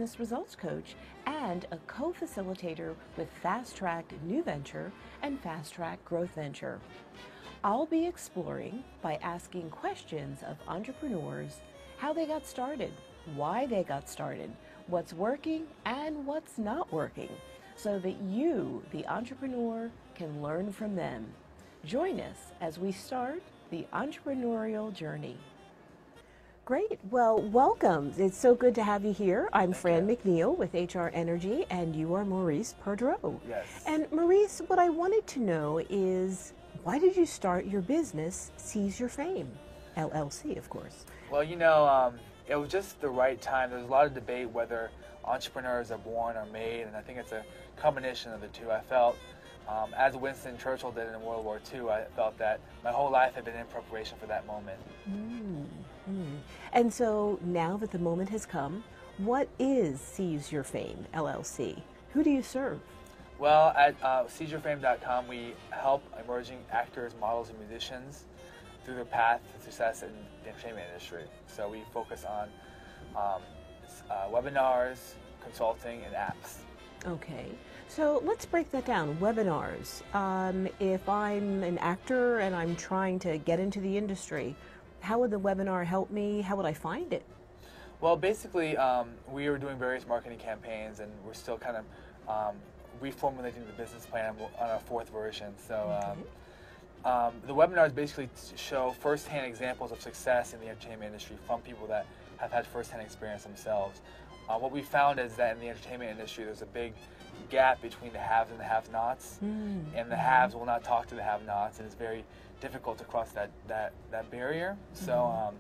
business results coach and a co-facilitator with Fast Track New Venture and Fast Track Growth Venture. I'll be exploring by asking questions of entrepreneurs, how they got started, why they got started, what's working and what's not working, so that you, the entrepreneur, can learn from them. Join us as we start the entrepreneurial journey. Great. Well, welcome. It's so good to have you here. I'm Fran McNeil with HR Energy, and you are Maurice Perdreau. Yes. And Maurice, what I wanted to know is, why did you start your business, Seize Your Fame, LLC, of course? Well, it was just the right time. There's a lot of debate whether entrepreneurs are born or made, and I think it's a combination of the two. I felt, as Winston Churchill did in World War II, I felt that my whole life had been in preparation for that moment. And so now that the moment has come, what is Seize Your Fame, LLC? Who do you serve? Well, at SeizeYourFame.com, we help emerging actors, models, and musicians through their path to success in the entertainment industry. So we focus on webinars, consulting, and apps. Okay, so let's break that down. Webinars. If I'm an actor and I'm trying to get into the industry, how would the webinar help me? How would I find it? Well, basically, we are doing various marketing campaigns, and we're still kind of reformulating the business plan on our fourth version. So the webinars basically show firsthand examples of success in the entertainment industry from people that have had firsthand experience themselves. What we found is that in the entertainment industry, there's a big gap between the haves and the have-nots, and the haves will not talk to the have-nots, and it's very difficult to cross that barrier. So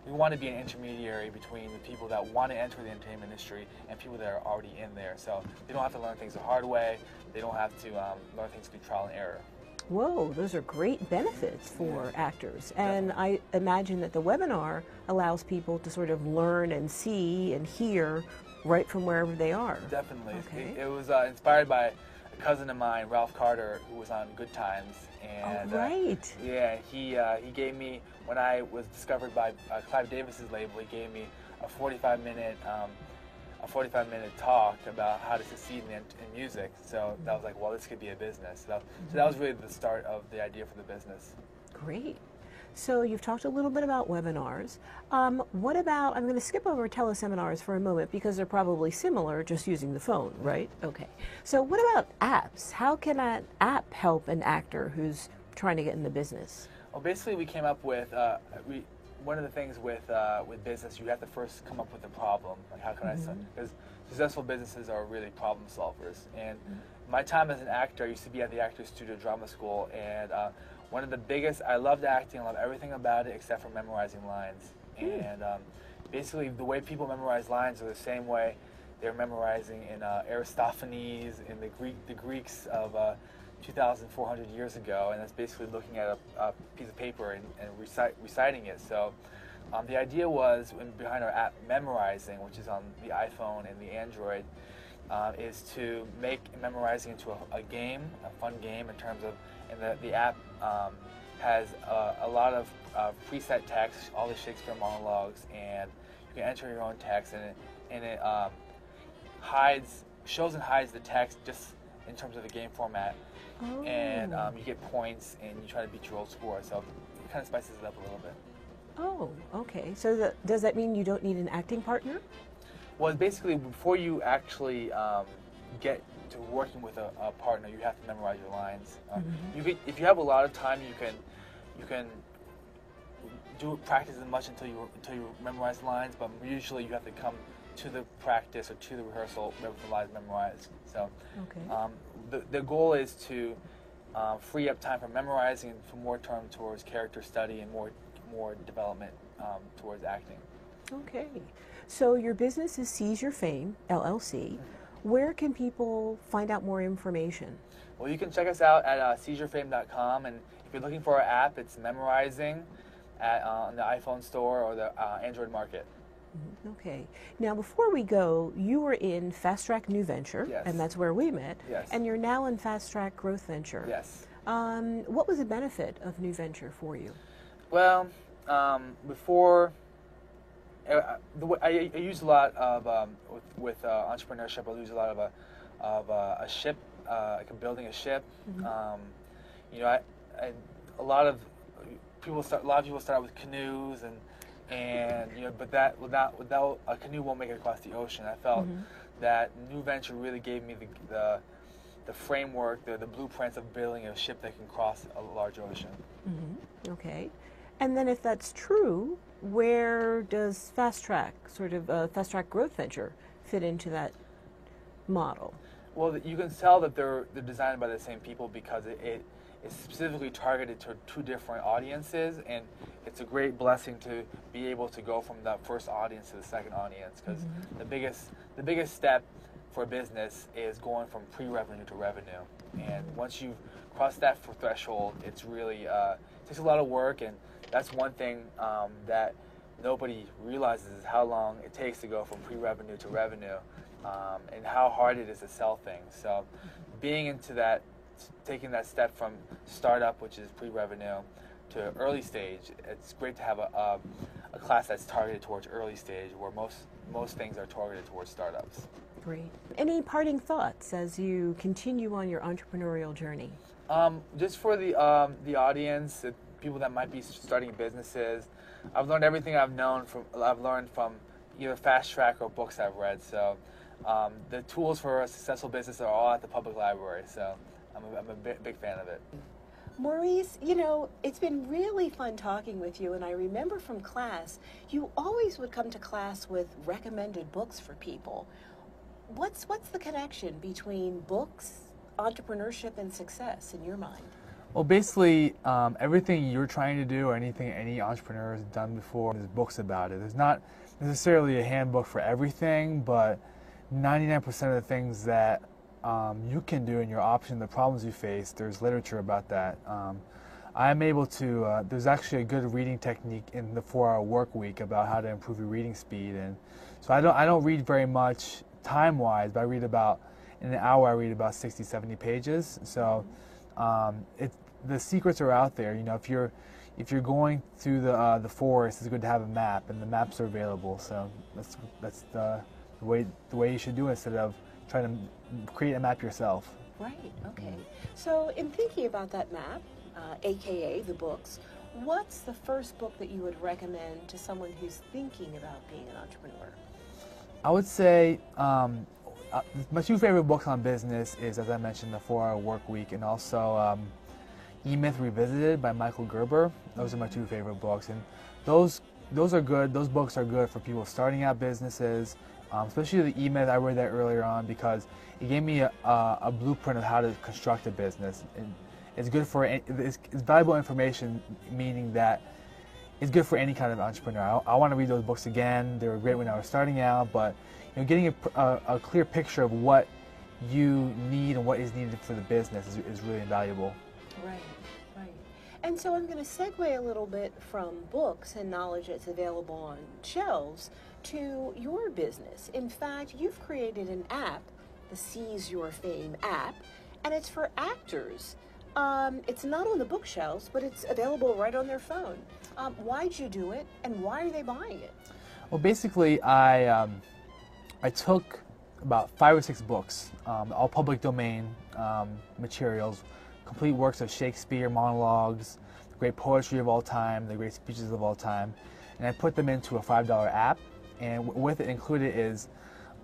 we want to be an intermediary between the people that want to enter the entertainment industry and people that are already in there. So they don't have to learn things the hard way. They don't have to learn things through trial and error. Whoa, those are great benefits for actors. And I imagine that the webinar allows people to sort of learn and see and hear right from wherever they are. Definitely. Okay. It was inspired by a cousin of mine, Ralph Carter, who was on Good Times. And, right. He gave me, when I was discovered by Clive Davis's label, he gave me a 45-minute talk about how to succeed in music. So that was like, well, this could be a business. So that was really the start of the idea for the business. Great. So you've talked a little bit about webinars. What about, I'm going to skip over teleseminars for a moment because they're probably similar, just using the phone, right? Okay. So what about apps? How can an app help an actor who's trying to get in the business? Well, basically we came up with, one of the things with business, you have to first come up with a problem. Like, how can I, because successful businesses are really problem solvers. And my time as an actor, I used to be at the Actors Studio Drama School, and one of the biggest, I loved acting, I loved everything about it except for memorizing lines. And basically the way people memorize lines are the same way they're memorizing in Aristophanes, in the Greeks of 2,400 years ago, and that's basically looking at a piece of paper and reciting it. So the idea was, behind our app Memorizing, which is on the iPhone and the Android, is to make memorizing into a game, a fun game in terms of, and the app has a lot of preset text, all the Shakespeare monologues, and you can enter your own text, and it shows and hides the text just in terms of the game format. Oh. And you get points, and you try to beat your old score. So it kind of spices it up a little bit. Oh, okay. So does that mean you don't need an acting partner? Well, basically, before you actually get to working with a partner, you have to memorize your lines. If you have a lot of time, you can practice as much until you memorize the lines. But usually, you have to come to the practice or to the rehearsal with the lines memorized. So the goal is to free up time for memorizing and for more time towards character study and more development towards acting. Okay. So your business is Seize Your Fame, LLC. Where can people find out more information? Well, you can check us out at SeizeYourFame.com, and if you're looking for our app, it's Memorizing on the iPhone store or the Android market. Okay. Now, before we go, you were in Fast Track New Venture, Yes. and that's where we met. Yes. And you're now in Fast Track Growth Venture. Yes. What was the benefit of New Venture for you? Well, before I use a lot of with entrepreneurship. I use a lot of a ship, like building a ship. Mm-hmm. You know, a lot of people start out with canoes and you know, but that without a canoe won't make it across the ocean. I felt Mm-hmm. that New Venture really gave me the framework, the blueprints of building a ship that can cross a large ocean. Mm-hmm. Okay. And then if that's true, where does Fast Track, sort of Fast Track Growth Venture, fit into that model? Well, you can tell that they're designed by the same people because it is specifically targeted to two different audiences, and it's a great blessing to be able to go from that first audience to the second audience, because Mm-hmm. the biggest step for a business is going from pre-revenue to revenue, and once you've crossed that threshold, it's really it takes a lot of work, and that's one thing that nobody realizes is how long it takes to go from pre-revenue to revenue, and how hard it is to sell things. So being into that, taking that step from startup, which is pre-revenue, to early stage, it's great to have a class that's targeted towards early stage, where most things are targeted towards startups. Great. Any parting thoughts as you continue on your entrepreneurial journey? Just for the audience, people that might be starting businesses, I've learned everything I've learned from either Fast Track or books I've read. So the tools for a successful business are all at the public library. So I'm a big fan of it. Maurice, you know, it's been really fun talking with you, and I remember from class, you always would come to class with recommended books for people. What's the connection between books, entrepreneurship, and success in your mind? Well, basically, everything you're trying to do or anything any entrepreneur has done before, there's books about it. There's not necessarily a handbook for everything, but 99% of the things that you can do and your option, the problems you face, there's literature about that. I'm able to, there's actually a good reading technique in the 4-hour work week about how to improve your reading speed. And so I don't read very much time-wise, but I read about, in an hour I read about 60, 70 pages. So the secrets are out there. You know, if you're going through the forest, it's good to have a map, and the maps are available. So that's the way you should do it, instead of trying to create a map yourself. Right, okay. So in thinking about that map, AKA the books, what's the first book that you would recommend to someone who's thinking about being an entrepreneur? I would say my two favorite books on business is, as I mentioned, The 4-Hour Work Week, and also E-Myth Revisited by Michael Gerber. Those are my two favorite books, and those are good. Those books are good for people starting out businesses, especially the E-Myth. I read that earlier on because it gave me a blueprint of how to construct a business. And it's good for it's valuable information, meaning that it's good for any kind of entrepreneur. I want to read those books again. They were great when I was starting out, but you know, getting a clear picture of what you need and what is needed for the business is really invaluable. Right, right. And so I'm going to segue a little bit from books and knowledge that's available on shelves to your business. In fact, you've created an app, the Seize Your Fame app, and it's for actors. It's not on the bookshelves, but it's available right on their phone. Why'd you do it, and why are they buying it? Well, basically, I took about 5 or 6 books, all public domain materials, complete works of Shakespeare, monologues, the great poetry of all time, the great speeches of all time, and I put them into a $5 app, and with it included is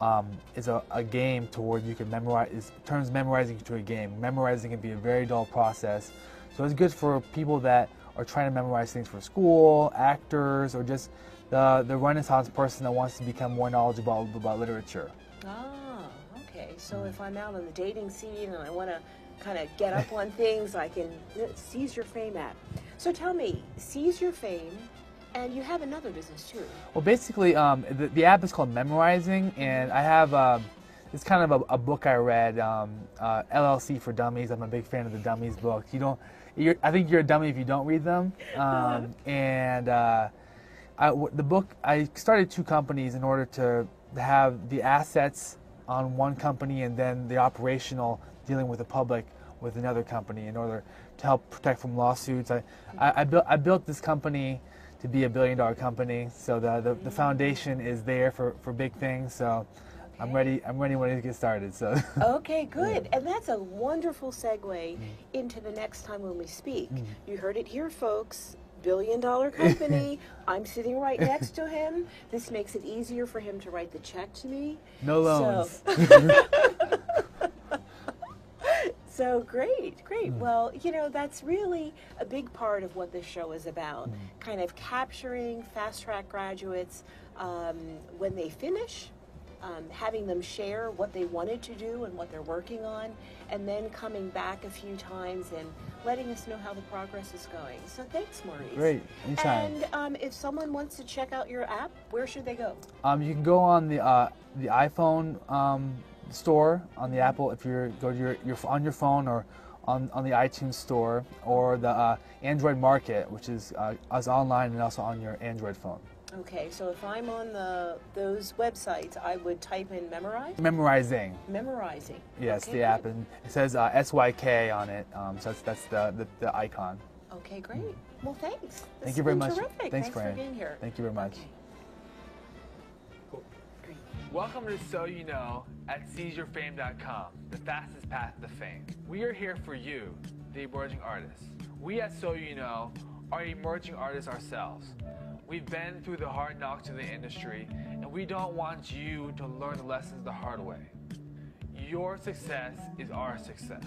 a game toward you can memorize. It turns memorizing into a game. Memorizing can be a very dull process, so it's good for people that are trying to memorize things for school, actors, or just the Renaissance person that wants to become more knowledgeable about literature. Ah, okay. So if I'm out on the dating scene and I want to kind of get up on things, I can Seize Your Fame app. So tell me, Seize Your Fame, and you have another business too. Well, basically, the app is called Memorizing, and I have it's kind of a book I read, LLC for Dummies. I'm a big fan of the Dummies book. I think you're a dummy if you don't read them. The book, I started 2 companies in order to have the assets on one company and then the operational dealing with the public with another company in order to help protect from lawsuits. I built this company to be a billion-dollar company. So the foundation is there for big things. So I'm ready when to get started. So Okay, good. And that's a wonderful segue into the next time when we speak. You heard it here, folks. Billion-dollar company. I'm sitting right next to him. This makes it easier for him to write the check to me. no loans. So great. Well, you know, that's really a big part of what this show is about. Kind of capturing fast track graduates when they finish, having them share what they wanted to do and what they're working on, and then coming back a few times and letting us know how the progress is going. So thanks, Maurice. Great, anytime. And if someone wants to check out your app, where should they go? You can go on the iPhone store on the Apple, if you go to your on your phone, or on the iTunes store, or the Android Market, which is us online and also on your Android phone. Okay, so if I'm on those websites, I would type in Memorize? Memorizing. Memorizing. Yes, Okay, the good. app, and it says SYK on it, so that's the icon. Okay, great. Well, thanks. Thank you very much. Terrific. Thanks, for Fran. being here. Thank you very much. Okay. Great. Welcome to So You Know at SeizeYourFame.com, the fastest path to fame. We are here for you, the emerging artists. We at So You Know are emerging artists ourselves. We've been through the hard knocks of the industry, and we don't want you to learn the lessons the hard way. Your success is our success.